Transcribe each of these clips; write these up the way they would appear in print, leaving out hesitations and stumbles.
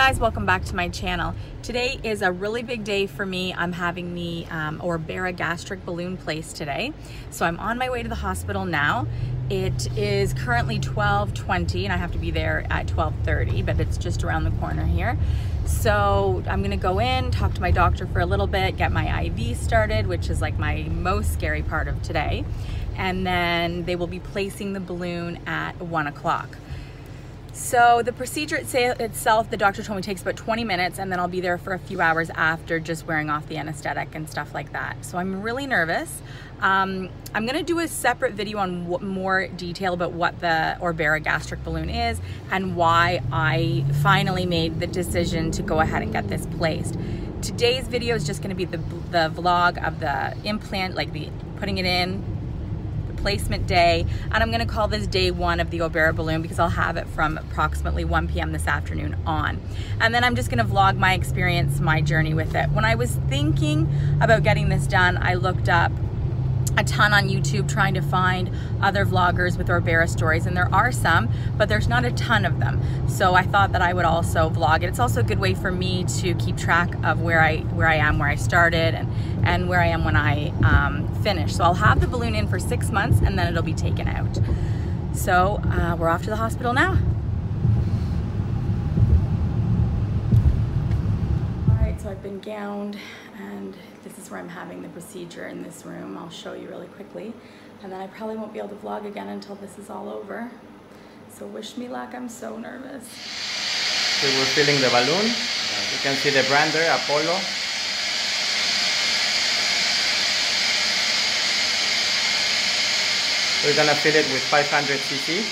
guys, welcome back to my channel. Today is a really big day for me. I'm having the Orbera Gastric balloon placed today. So I'm on my way to the hospital now. It is currently 12:20 and I have to be there at 12:30, but it's just around the corner here. So I'm gonna go in, talk to my doctor for a little bit, get my IV started, which is like my most scary part of today. And then they will be placing the balloon at 1 o'clock. So the procedure itself, the doctor told me takes about 20 minutes, and then I'll be there for a few hours after, just wearing off the anesthetic and stuff like that. So I'm really nervous. I'm gonna do a separate video on more detail about what the Orbera Gastric balloon is and why I finally made the decision to go ahead and get this placed. Today's video is just gonna be the vlog of the implant, like the putting it in, placement day, and I'm gonna call this day 1 of the Orbera balloon because I'll have it from approximately 1 p.m. this afternoon on. And then I'm just gonna vlog my experience, my journey with it. When I was thinking about getting this done, I looked up a ton on YouTube trying to find other vloggers with Orbera stories, and there are some, but there's not a ton of them. So I thought that I would also vlog it. It's also a good way for me to keep track of where I am, where I started, and where I am when I finish. So I'll have the balloon in for 6 months and then it'll be taken out. So we're off to the hospital now. All right, so I've been gowned and this is where I'm having the procedure, in this room. I'll show you really quickly. And then I probably won't be able to vlog again until this is all over. So wish me luck, I'm so nervous. So we're filling the balloon. You can see the brand there, Apollo. We're gonna fill it with 500 cc.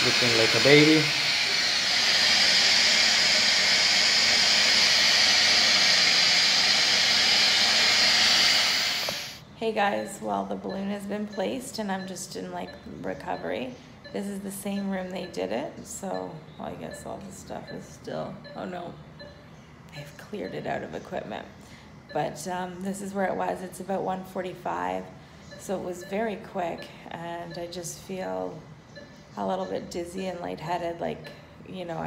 Looking like a baby. Hey guys, well, the balloon has been placed and I'm just in like recovery. This is the same room they did it, so well, I guess all the stuff is still, oh no, they've cleared it out of equipment. But this is where it was. It's about 1:45, so it was very quick, and I just feel a little bit dizzy and lightheaded, like, you know,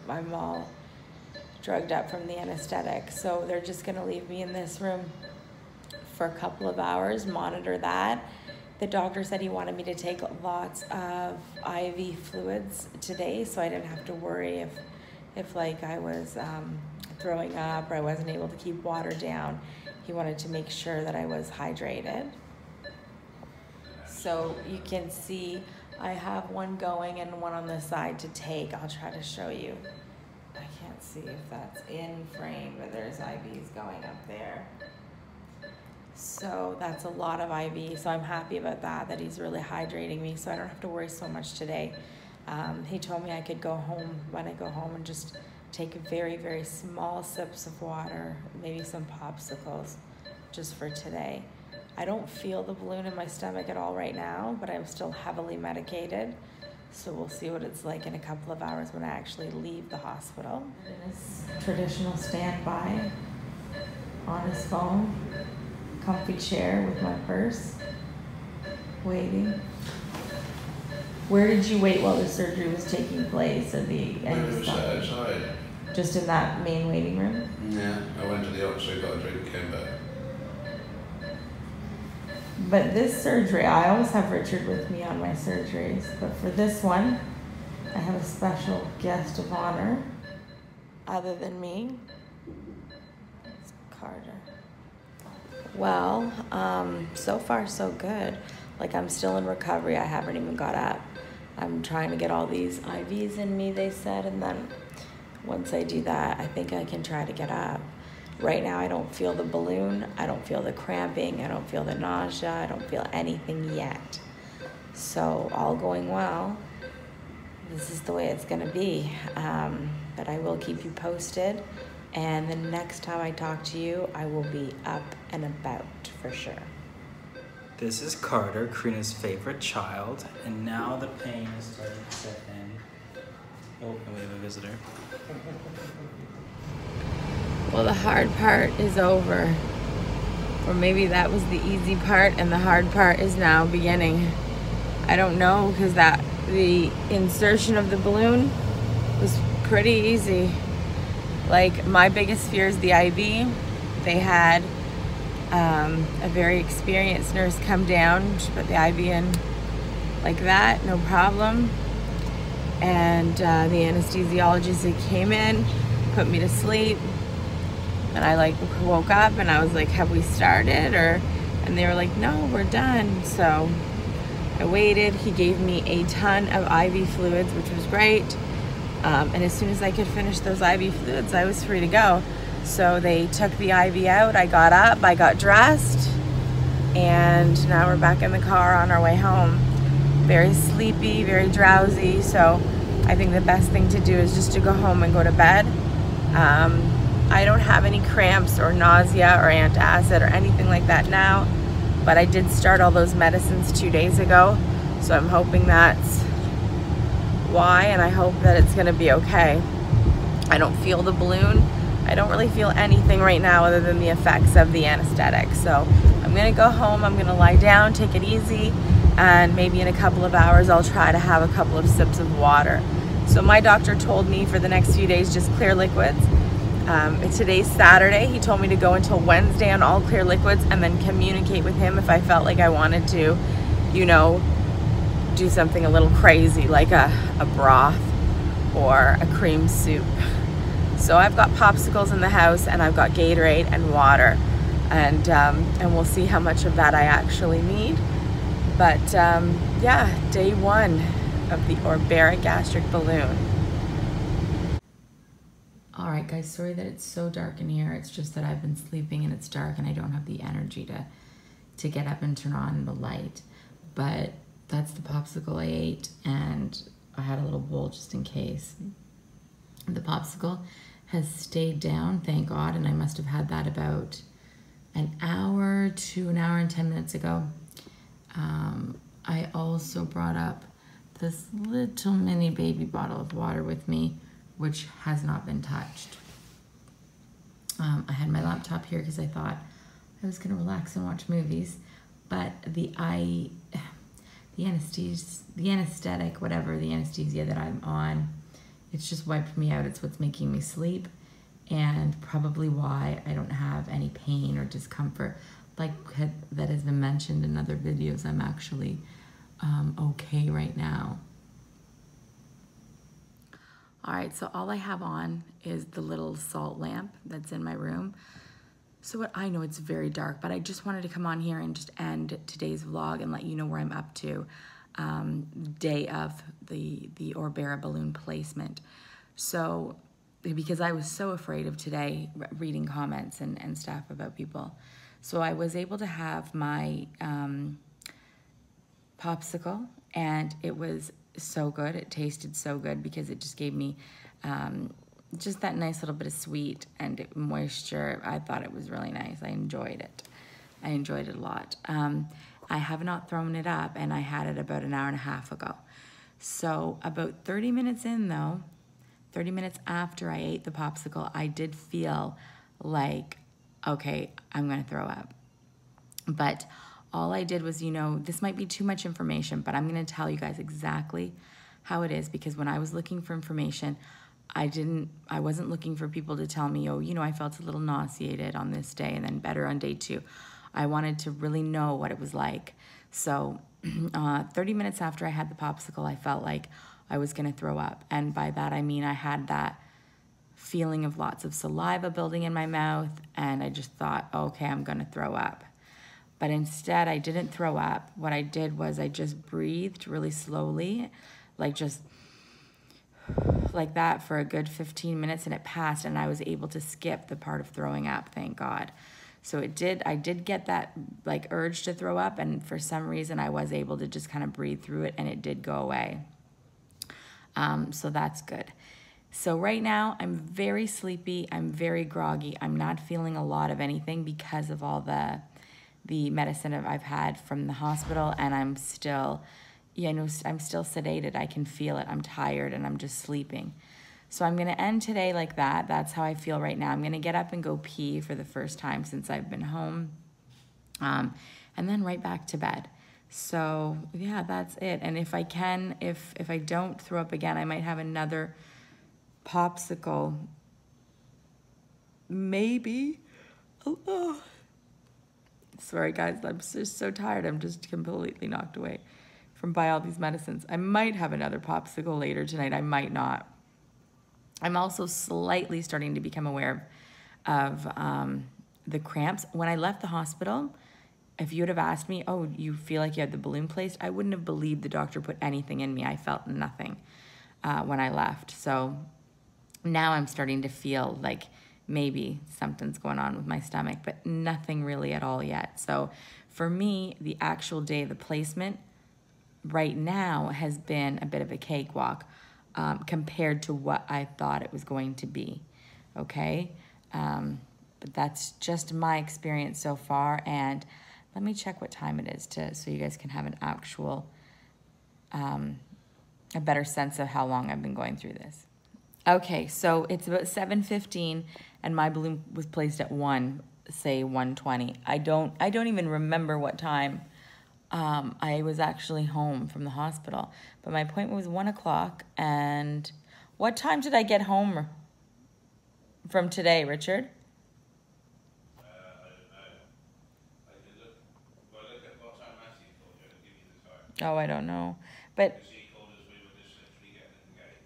I'm all drugged up from the anesthetic. So they're just gonna leave me in this room for a couple of hours, monitor that. The doctor said he wanted me to take lots of IV fluids today, so I didn't have to worry if like I was throwing up or I wasn't able to keep water down. He wanted to make sure that I was hydrated. So you can see I have one going and one on the side to take. I'll try to show you. I can't see if that's in frame, but there's IVs going up there. So that's a lot of IV, so I'm happy about that he's really hydrating me, so I don't have to worry so much today. He told me I could go home, when I go home, and just take very, very small sips of water, maybe some popsicles, just for today. I don't feel the balloon in my stomach at all right now, but I'm still heavily medicated, so we'll see what it's like in a couple of hours when I actually leave the hospital. In his traditional standby, on his phone, comfy chair with my purse, waiting. Where did you wait while the surgery was taking place? At the end outside. Just in that main waiting room? Yeah, I went to the Oxford, got a drink, came back. But this surgery, I always have Richard with me on my surgeries, but for this one, I have a special guest of honor. Other than me, it's Carter. Well, so far so good. Like, I'm still in recovery. I haven't even got up. I'm trying to get all these IVs in me, they said, and then once I do that, I think I can try to get up. Right now, I don't feel the balloon. I don't feel the cramping. I don't feel the nausea. I don't feel anything yet. So, all going well. This is the way it's gonna be. But I will keep you posted. And the next time I talk to you, I will be up and about for sure. This is Carter, Karina's favorite child, and now the pain is starting to set in. Oh, and we have a visitor. Well, the hard part is over. Or maybe that was the easy part and the hard part is now beginning. I don't know, because that the insertion of the balloon was pretty easy. Like, my biggest fear is the IV. They had a very experienced nurse come down, she put the IV in like that, no problem. And the anesthesiologist, they came in, put me to sleep, and I like woke up and I was like, have we started? And they were like, no, we're done. So I waited. He gave me a ton of IV fluids, which was great. And as soon as I could finish those IV fluids, I was free to go. So they took the IV out, I got up, I got dressed, and now we're back in the car on our way home. Very sleepy, very drowsy, so I think the best thing to do is just to go home and go to bed. I don't have any cramps or nausea or antacid or anything like that now, but I did start all those medicines 2 days ago, so I'm hoping that's why, and I hope that it's gonna be okay. I don't feel the balloon. I don't really feel anything right now other than the effects of the anesthetic. So I'm gonna go home, I'm gonna lie down, take it easy, and maybe in a couple of hours I'll try to have a couple of sips of water. So my doctor told me for the next few days just clear liquids. Today's Saturday. He told me to go until Wednesday on all clear liquids and then communicate with him if I felt like I wanted to, you know, do something a little crazy like a broth or a cream soup. So I've got popsicles in the house and I've got Gatorade and water, and we'll see how much of that I actually need. But yeah, day 1 of the Orbera Gastric balloon. All right, guys, sorry that it's so dark in here. It's just that I've been sleeping and it's dark and I don't have the energy to get up and turn on the light. But that's the popsicle I ate, and I had a little bowl just in case. The popsicle has stayed down, thank God, and I must have had that about an hour to an hour and 10 minutes ago. I also brought up this little mini baby bottle of water with me, which has not been touched. I had my laptop here because I thought I was gonna relax and watch movies, but the anesthetic, whatever, the anesthesia that I'm on, it's just wiped me out. It's what's making me sleep, and probably why I don't have any pain or discomfort. Like that has been mentioned in other videos, I'm actually okay right now. All right, so all I have on is the little salt lamp that's in my room. So what I know, it's very dark, but I just wanted to come on here and just end today's vlog and let you know where I'm up to. Day of the Orbera balloon placement. So, because I was so afraid of today, reading comments and stuff about people. So I was able to have my popsicle, and it was so good. It tasted so good because it just gave me just that nice little bit of sweet and moisture. I thought it was really nice. I enjoyed it. I enjoyed it a lot. I have not thrown it up, and I had it about an hour and a half ago. So about 30 minutes in though, 30 minutes after I ate the popsicle, I did feel like, okay, I'm gonna throw up. But all I did was, you know, this might be too much information, but I'm gonna tell you guys exactly how it is, because when I was looking for information, I wasn't looking for people to tell me, oh, you know, I felt a little nauseated on this day and then better on day 2. I wanted to really know what it was like. So 30 minutes after I had the popsicle, I felt like I was gonna throw up. And by that, I mean I had that feeling of lots of saliva building in my mouth, and I just thought, okay, I'm gonna throw up. But instead, I didn't throw up. What I did was I just breathed really slowly, like just like that for a good 15 minutes, and it passed, and I was able to skip the part of throwing up, thank God. So I did get that like urge to throw up, and for some reason I was able to just kind of breathe through it, and it did go away. So that's good. So right now I'm very sleepy, I'm very groggy, I'm not feeling a lot of anything because of all the medicine I've had from the hospital, and I'm still, you know, I'm still sedated. I can feel it. I'm tired and I'm just sleeping. So I'm going to end today like that. That's how I feel right now. I'm going to get up and go pee for the first time since I've been home, and then right back to bed. So yeah, that's it. And if I can, if I don't throw up again, I might have another popsicle. Maybe. Oh. Sorry guys, I'm just so tired. I'm just completely knocked away from by all these medicines. I might have another popsicle later tonight. I might not. I'm also slightly starting to become aware of the cramps. When I left the hospital, if you would have asked me, oh, you feel like you had the balloon placed, I wouldn't have believed the doctor put anything in me. I felt nothing when I left. So now I'm starting to feel like maybe something's going on with my stomach, but nothing really at all yet. So for me, the actual day of the placement right now has been a bit of a cakewalk compared to what I thought it was going to be, okay? But that's just my experience so far, and let me check what time it is so you guys can have an actual, a better sense of how long I've been going through this. Okay, so it's about 7:15, and my balloon was placed at 1:20. I don't even remember what time I was actually home from the hospital, but my appointment was 1 o'clock. And what time did I get home from today, Richard? I don't know. I can look. Well, look at what time Matthew called you and give you the time. Oh, I don't know, but Because he called us, we were just literally getting in the gate.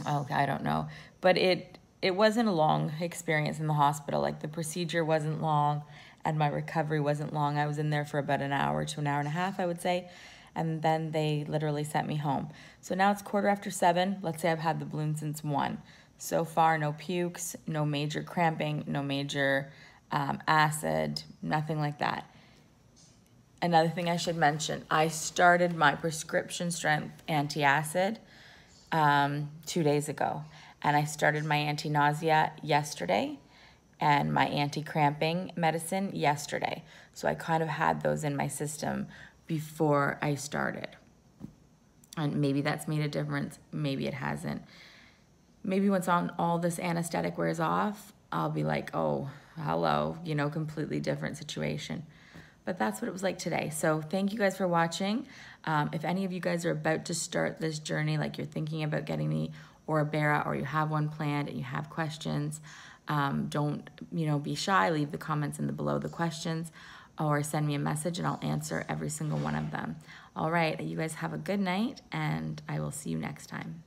okay, I don't know, but it wasn't a long experience in the hospital. Like, the procedure wasn't long, and my recovery wasn't long. I was in there for about an hour to an hour and a half, I would say, and then they literally sent me home. So now it's 7:15. Let's say I've had the balloon since 1. So far, no pukes, no major cramping, no major acid, nothing like that. Another thing I should mention, I started my prescription strength antacid 2 days ago, and I started my anti-nausea yesterday and my anti-cramping medicine yesterday. So I kind of had those in my system before I started. And maybe that's made a difference, maybe it hasn't. Maybe once all this anesthetic wears off, I'll be like, oh, hello, you know, completely different situation. But that's what it was like today. So thank you guys for watching. If any of you guys are about to start this journey, like you're thinking about getting the Orbera, or you have one planned and you have questions, don't, you know, be shy. Leave the comments below the questions, or send me a message and I'll answer every single one of them. All right, you guys have a good night, and I will see you next time.